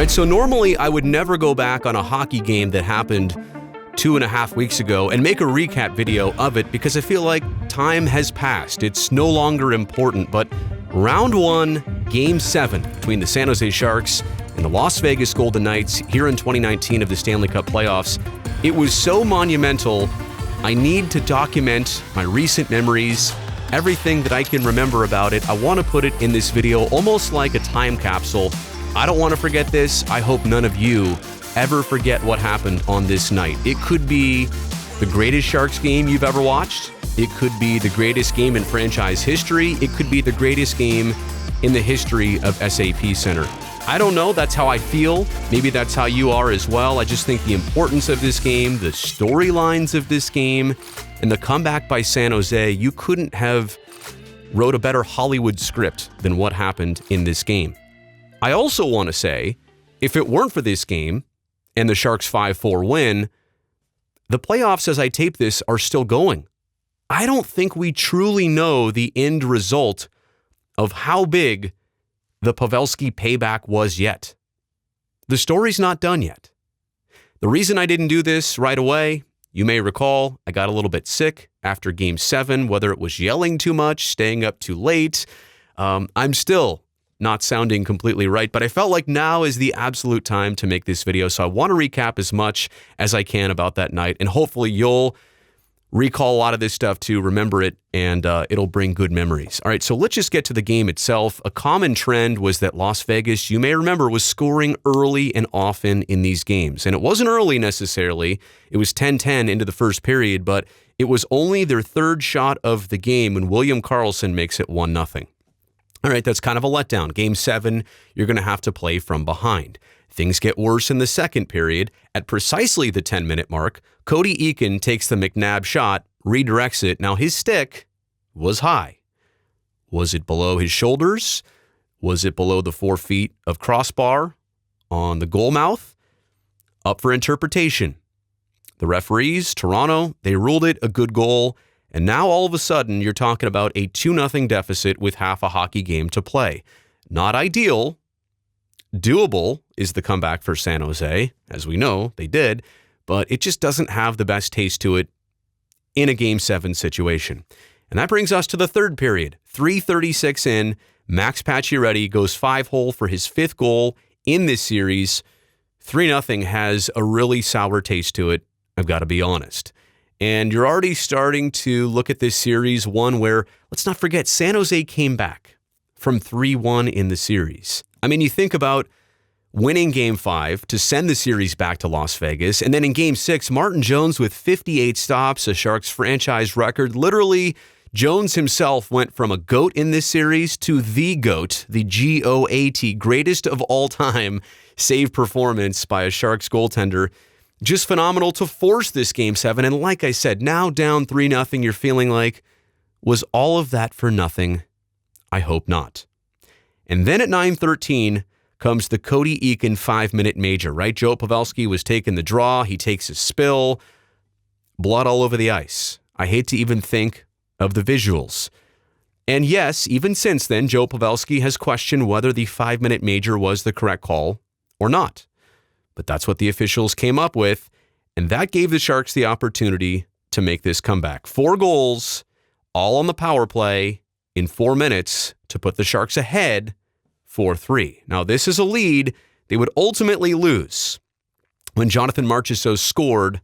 right, so normally I would never go back on a hockey game that happened 2.5 weeks ago and make a recap video of it because I feel like time has passed. It's no longer important, but round one, game 7 between the San Jose Sharks and the Las Vegas Golden Knights here in 2019 of the Stanley Cup playoffs, it was so monumental. I need to document my recent memories, everything that I can remember about it. I want to put it in this video almost like a time capsule. I don't want to forget this. I hope none of you ever forget what happened on this night. It could be the greatest Sharks game you've ever watched. It could be the greatest game in franchise history. It could be the greatest game in the history of SAP Center. I don't know. That's how I feel. Maybe that's how you are as well. I just think the importance of this game, the storylines of this game, and the comeback by San Jose, you couldn't have wrote a better Hollywood script than what happened in this game. I also want to say, if it weren't for this game and the Sharks 5-4 win, the playoffs as I tape this are still going. I don't think we truly know the end result of how big the Pavelski payback was yet. The story's not done yet. The reason I didn't do this right away, you may recall, I got a little bit sick after Game 7, whether it was yelling too much, staying up too late. I'm still not sounding completely right, but I felt like now is the absolute time to make this video. So I want to recap as much as I can about that night, and hopefully you'll recall a lot of this stuff to remember it, and it'll bring good memories. All right, so let's just get to the game itself. A common trend was that Las Vegas, you may remember, was scoring early and often in these games. And it wasn't early necessarily. It was 10-10 into the first period, but it was only their third shot of the game when William Karlsson makes it 1-0. All right, that's kind of a letdown. Game 7, you're going to have to play from behind. Things get worse in the second period. At precisely the 10-minute mark, Cody Eakin takes the McNabb shot, redirects it. Now, his stick was high. Was it below his shoulders? Was it below the 4 feet of crossbar on the goal mouth? Up for interpretation. The referees, Toronto, they ruled it a good goal. And now all of a sudden, you're talking about a 2-0 deficit with half a hockey game to play. Not ideal. Doable is the comeback for San Jose. As we know, they did. But it just doesn't have the best taste to it in a Game 7 situation. And that brings us to the third period. 3:36 in, Max Pacioretty goes 5-hole for his 5th goal in this series. 3-0 has a really sour taste to it, I've got to be honest. And you're already starting to look at this series, one where, let's not forget, San Jose came back from 3-1 in the series. I mean, you think about winning Game 5 to send the series back to Las Vegas, and then in Game 6, Martin Jones with 58 stops, a Sharks franchise record. Literally, Jones himself went from a GOAT in this series to the GOAT, the GOAT, greatest of all time save performance by a Sharks goaltender. Just phenomenal to force this Game 7. And like I said, now down 3-0, you're feeling like, was all of that for nothing? I hope not. And then at 9:13 comes the Cody Eakin 5-minute major, right? Joe Pavelski was taking the draw. He takes a spill. Blood all over the ice. I hate to even think of the visuals. And yes, even since then, Joe Pavelski has questioned whether the 5-minute major was the correct call or not. But that's what the officials came up with, and that gave the Sharks the opportunity to make this comeback. 4 goals, all on the power play, in 4 minutes to put the Sharks ahead 4-3. Now, this is a lead they would ultimately lose when Jonathan Marchessault scored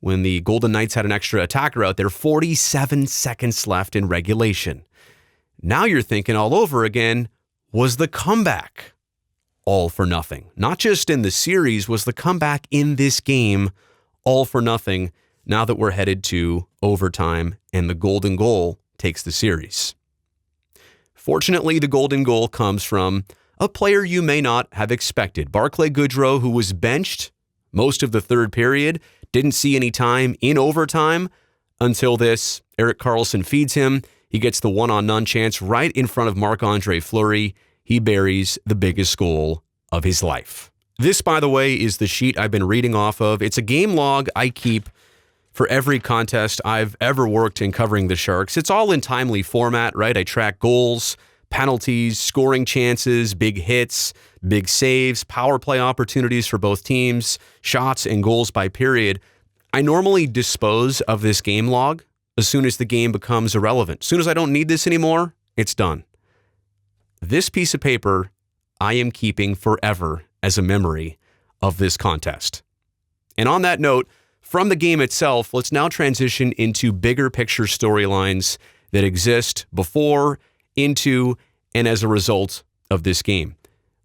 when the Golden Knights had an extra attacker out there, 47 seconds left in regulation. Now you're thinking all over again, was the comeback all for nothing? Not just in the series, was the comeback in this game all for nothing now that we're headed to overtime and the golden goal takes the series? Fortunately, the golden goal comes from a player you may not have expected. Barclay Goodrow, who was benched most of the third period, didn't see any time in overtime until this. Erik Karlsson feeds him. He gets the one-on-none chance right in front of Marc-Andre Fleury. He buries the biggest goal of his life. This, by the way, is the sheet I've been reading off of. It's a game log I keep for every contest I've ever worked in covering the Sharks. It's all in timely format, right? I track goals, penalties, scoring chances, big hits, big saves, power play opportunities for both teams, shots and goals by period. I normally dispose of this game log as soon as the game becomes irrelevant. As soon as I don't need this anymore, it's done. This piece of paper I am keeping forever as a memory of this contest. And on that note, from the game itself, let's now transition into bigger picture storylines that exist before, into, and as a result of this game.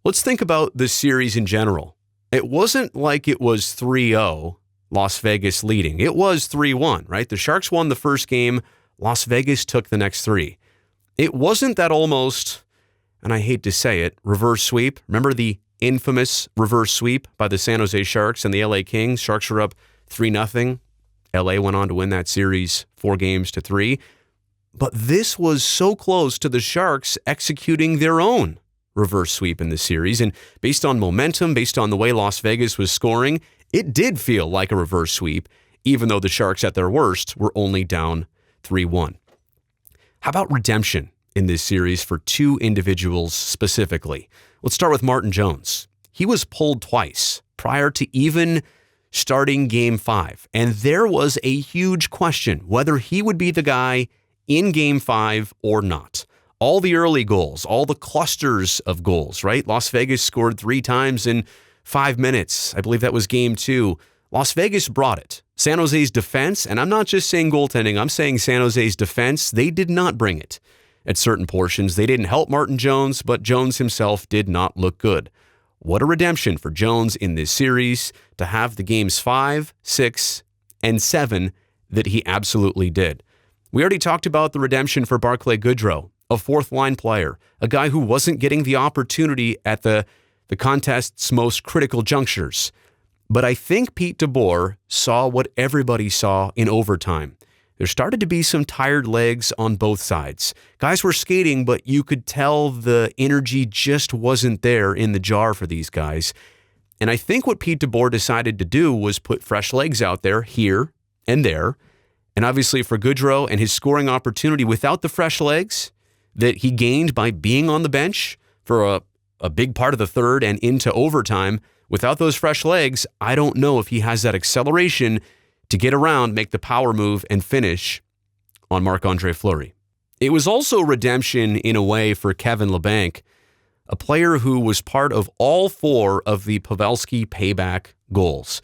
Let's think about this series in general. It wasn't like it was 3-0, Las Vegas leading. It was 3-1, right? The Sharks won the first game. Las Vegas took the next three. It wasn't that almost, and I hate to say it, reverse sweep. Remember the infamous reverse sweep by the San Jose Sharks and the LA Kings? Sharks were up 3-0. LA went on to win that series 4-3. But this was so close to the Sharks executing their own reverse sweep in the series. And based on momentum, based on the way Las Vegas was scoring, it did feel like a reverse sweep, even though the Sharks at their worst were only down 3-1. How about redemption in this series for two individuals specifically? Let's start with Martin Jones. He was pulled twice prior to even starting Game 5. And there was a huge question whether he would be the guy in Game 5 or not. All the early goals, all the clusters of goals, right? Las Vegas scored 3 times in 5 minutes. I believe that was Game 2. Las Vegas brought it. San Jose's defense, and I'm not just saying goaltending, I'm saying San Jose's defense, they did not bring it. At certain portions, they didn't help Martin Jones, but Jones himself did not look good. What a redemption for Jones in this series to have the games 5, 6, and 7 that he absolutely did. We already talked about the redemption for Barclay Goodrow, a fourth-line player, a guy who wasn't getting the opportunity at the contest's most critical junctures. But I think Pete DeBoer saw what everybody saw in overtime. There started to be some tired legs on both sides. Guys were skating, but you could tell the energy just wasn't there in the jar for these guys. And I think what Pete DeBoer decided to do was put fresh legs out there here and there. And obviously for Goodrow and his scoring opportunity without the fresh legs that he gained by being on the bench for a big part of the third and into overtime, without those fresh legs, I don't know if he has that acceleration to get around, make the power move, and finish on Marc-Andre Fleury. It was also redemption in a way for Kevin Leblanc, a player who was part of all 4 of the Pavelski Payback goals.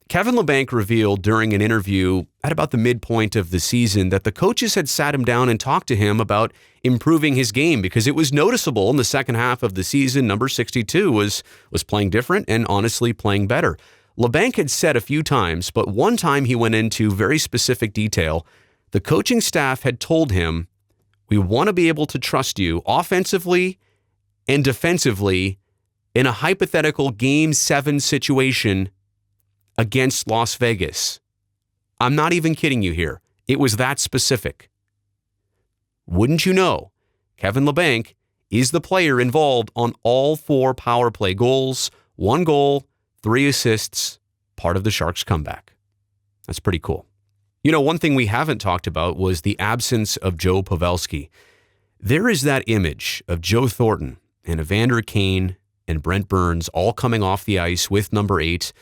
Kevin Leblanc revealed during an interview at about the midpoint of the season that the coaches had sat him down and talked to him about improving his game because it was noticeable in the second half of the season. Number 62 was playing different and honestly playing better. Leblanc had said a few times, but one time he went into very specific detail. The coaching staff had told him, "We want to be able to trust you offensively and defensively in a hypothetical Game 7 situation against Las Vegas." I'm not even kidding you here. It was that specific. Wouldn't you know, Kevin Leblanc is the player involved on all 4 power play goals, 1 goal, 3 assists, part of the Sharks' comeback. That's pretty cool. You know, one thing we haven't talked about was the absence of Joe Pavelski. There is that image of Joe Thornton and Evander Kane and Brent Burns all coming off the ice with number 8.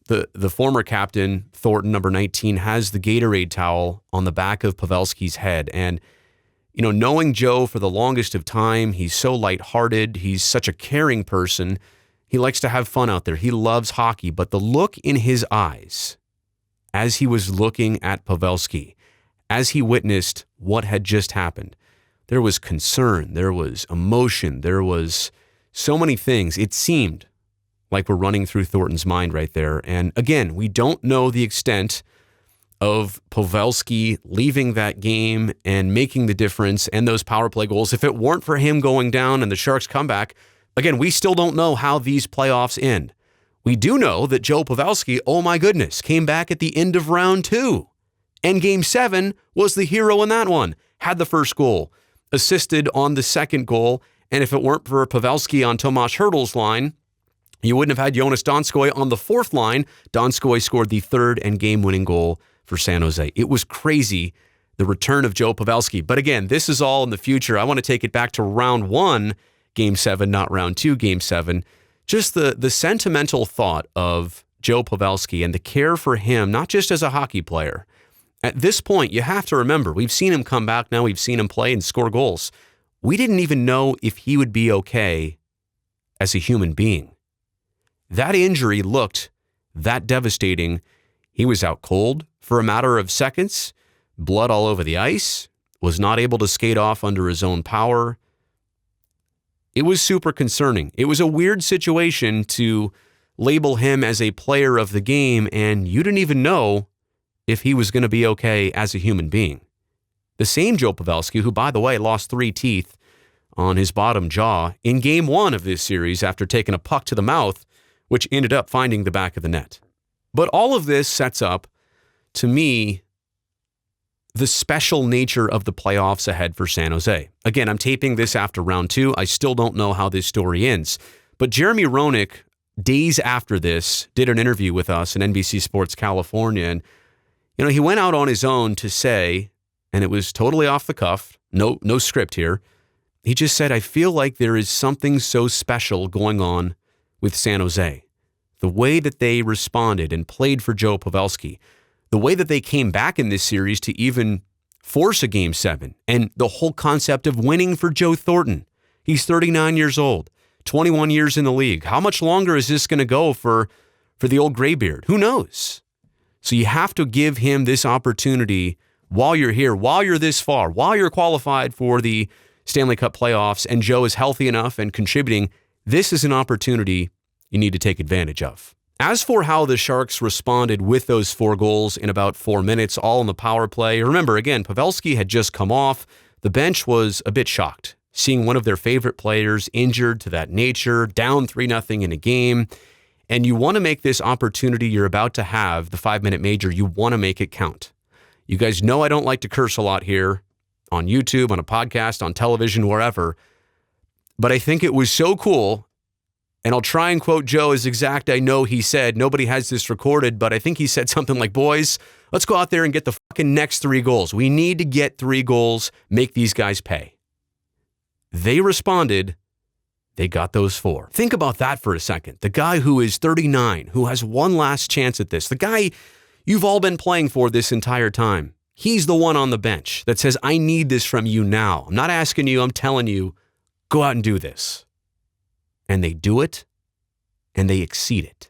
The former captain, Thornton, number 19, has the Gatorade towel on the back of Pavelski's head. And, you know, knowing Joe for the longest of time, he's so lighthearted. He's such a caring person. He likes to have fun out there. He loves hockey. But the look in his eyes as he was looking at Pavelski, as he witnessed what had just happened, there was concern, there was emotion, there was so many things. It seemed like we're running through Thornton's mind right there. And again, we don't know the extent of Pavelski leaving that game and making the difference and those power play goals. If it weren't for him going down and the Sharks comeback, again, we still don't know how these playoffs end. We do know that Joe Pavelski, oh my goodness, came back at the end of round 2. And Game 7 was the hero in that one. Had the first goal, assisted on the second goal, and if it weren't for Pavelski on Tomas Hertl's line, you wouldn't have had Jonas Donskoy on the 4th line. Donskoy scored the 3rd and game-winning goal for San Jose. It was crazy the return of Joe Pavelski. But again, this is all in the future. I want to take it back to round 1, Game 7, not round 2, Game 7. Just the sentimental thought of Joe Pavelski and the care for him, not just as a hockey player. At this point, you have to remember, we've seen him come back now. We've seen him play and score goals. We didn't even know if he would be okay as a human being. That injury looked that devastating. He was out cold for a matter of seconds, blood all over the ice, was not able to skate off under his own power. It was super concerning. It was a weird situation to label him as a player of the game, and you didn't even know if he was going to be okay as a human being. The same Joe Pavelski, who, by the way, lost 3 teeth on his bottom jaw in Game 1 of this series after taking a puck to the mouth, which ended up finding the back of the net. But all of this sets up, to me, the special nature of the playoffs ahead for San Jose. Again, I'm taping this after round 2. I still don't know how this story ends. But Jeremy Roenick, days after this, did an interview with us in NBC Sports California. And, he went out on his own to say, and it was totally off the cuff, no script here. He just said, I feel like there is something so special going on with San Jose. The way that they responded and played for Joe Pavelski, the way that they came back in this series to even force a Game 7, and the whole concept of winning for Joe Thornton. He's 39 years old, 21 years in the league. How much longer is this going to go for the old graybeard? Who knows? So you have to give him this opportunity while you're here, while you're this far, while you're qualified for the Stanley Cup playoffs, and Joe is healthy enough and contributing. This is an opportunity you need to take advantage of. As for how the Sharks responded with those 4 goals in about 4 minutes, all in the power play, remember, again, Pavelski had just come off. The bench was a bit shocked, seeing one of their favorite players injured to that nature, down 3-0 in a game. And you want to make this opportunity you're about to have, the 5-minute major, you want to make it count. You guys know I don't like to curse a lot here on YouTube, on a podcast, on television, wherever. But I think it was so cool. And I'll try and quote Joe as exact. I know he said, nobody has this recorded, but I think he said something like, boys, let's go out there and get the fucking next 3 goals. We need to get 3 goals, make these guys pay. They responded. They got those 4. Think about that for a second. The guy who is 39, who has one last chance at this, the guy you've all been playing for this entire time, he's the one on the bench that says, I need this from you now. I'm not asking you, I'm telling you, go out and do this. And they do it, and they exceed it.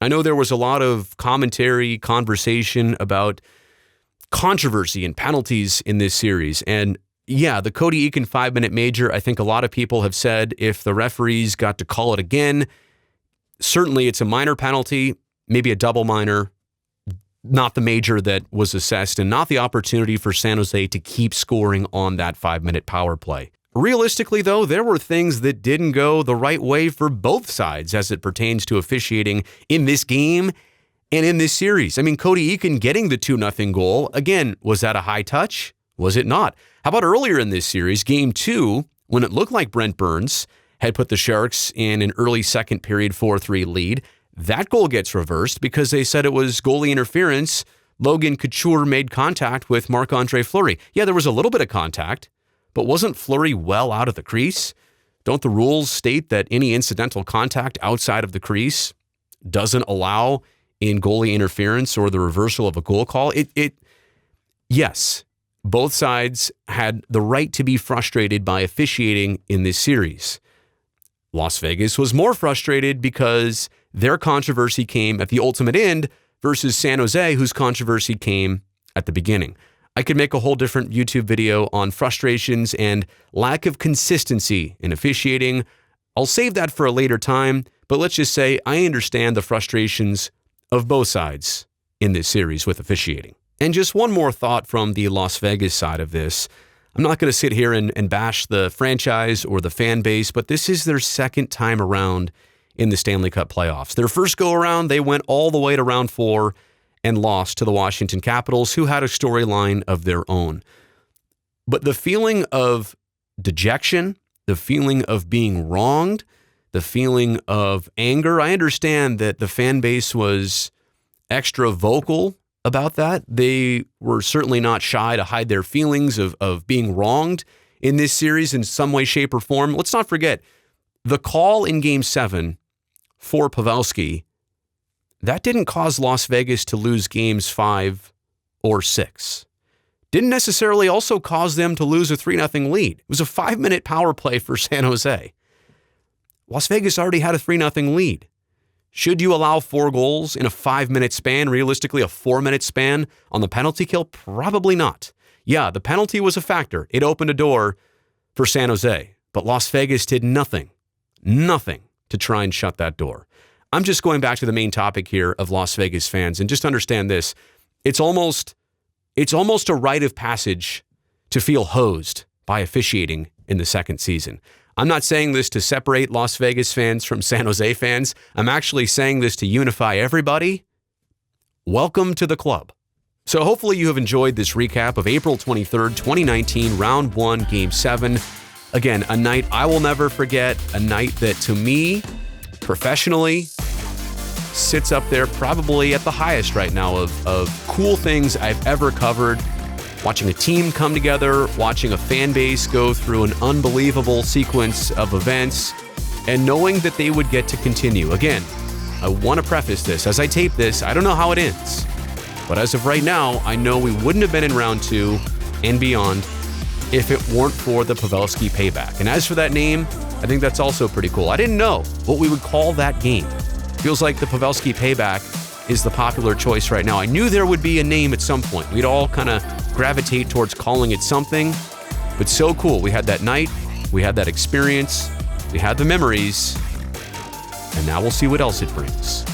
I know there was a lot of commentary, conversation about controversy and penalties in this series. And yeah, the Cody Eakin 5-minute major, I think a lot of people have said if the referees got to call it again, certainly it's a minor penalty, maybe a double minor, not the major that was assessed, and not the opportunity for San Jose to keep scoring on that 5-minute power play. Realistically, though, there were things that didn't go the right way for both sides as it pertains to officiating in this game and in this series. I mean, Cody Eakin getting the 2-0 goal, again, was that a high touch? Was it not? How about earlier in this series, Game 2, when it looked like Brent Burns had put the Sharks in an early second period 4-3 lead? That goal gets reversed because they said it was goalie interference. Logan Couture made contact with Marc-Andre Fleury. Yeah, there was a little bit of contact, but wasn't Fleury well out of the crease? Don't the rules state that any incidental contact outside of the crease doesn't allow in goalie interference or the reversal of a goal call? Yes, both sides had the right to be frustrated by officiating in this series. Las Vegas was more frustrated because their controversy came at the ultimate end versus San Jose, whose controversy came at the beginning. I could make a whole different YouTube video on frustrations and lack of consistency in officiating. I'll save that for a later time, but let's just say I understand the frustrations of both sides in this series with officiating. And just one more thought from the Las Vegas side of this. I'm not going to sit here and bash the franchise or the fan base, but this is their second time around in the Stanley Cup playoffs. Their first go-around, they went all the way to round 4 and lost to the Washington Capitals, who had a storyline of their own. But the feeling of dejection, the feeling of being wronged, the feeling of anger, I understand that the fan base was extra vocal about that. They were certainly not shy to hide their feelings of being wronged in this series in some way, shape, or form. Let's not forget, the call in Game 7 for Pavelski, that didn't cause Las Vegas to lose Games 5 or 6. Didn't necessarily also cause them to lose a 3-0 lead. It was a 5-minute power play for San Jose. Las Vegas already had a 3-0 lead. Should you allow 4 goals in a 5-minute span, realistically a 4-minute span on the penalty kill? Probably not. Yeah, the penalty was a factor. It opened a door for San Jose, but Las Vegas did nothing to try and shut that door. I'm just going back to the main topic here of Las Vegas fans, and just understand this. It's almost a rite of passage to feel hosed by officiating in the second season. I'm not saying this to separate Las Vegas fans from San Jose fans. I'm actually saying this to unify everybody. Welcome to the club. So hopefully you have enjoyed this recap of April 23rd, 2019, Round 1, Game 7. Again, a night I will never forget, a night that to me, professionally, sits up there probably at the highest right now of cool things I've ever covered. Watching a team come together, watching a fan base go through an unbelievable sequence of events, and knowing that they would get to continue. Again, I want to preface this. As I tape this, I don't know how it ends. But as of right now, I know we wouldn't have been in Round 2 and beyond if it weren't for the Pavelski Payback. And as for that name, I think that's also pretty cool. I didn't know what we would call that game. Feels like the Pavelski Payback is the popular choice right now. I knew there would be a name at some point. We'd all kind of gravitate towards calling it something, but so cool. We had that night, we had that experience, we had the memories, and now we'll see what else it brings.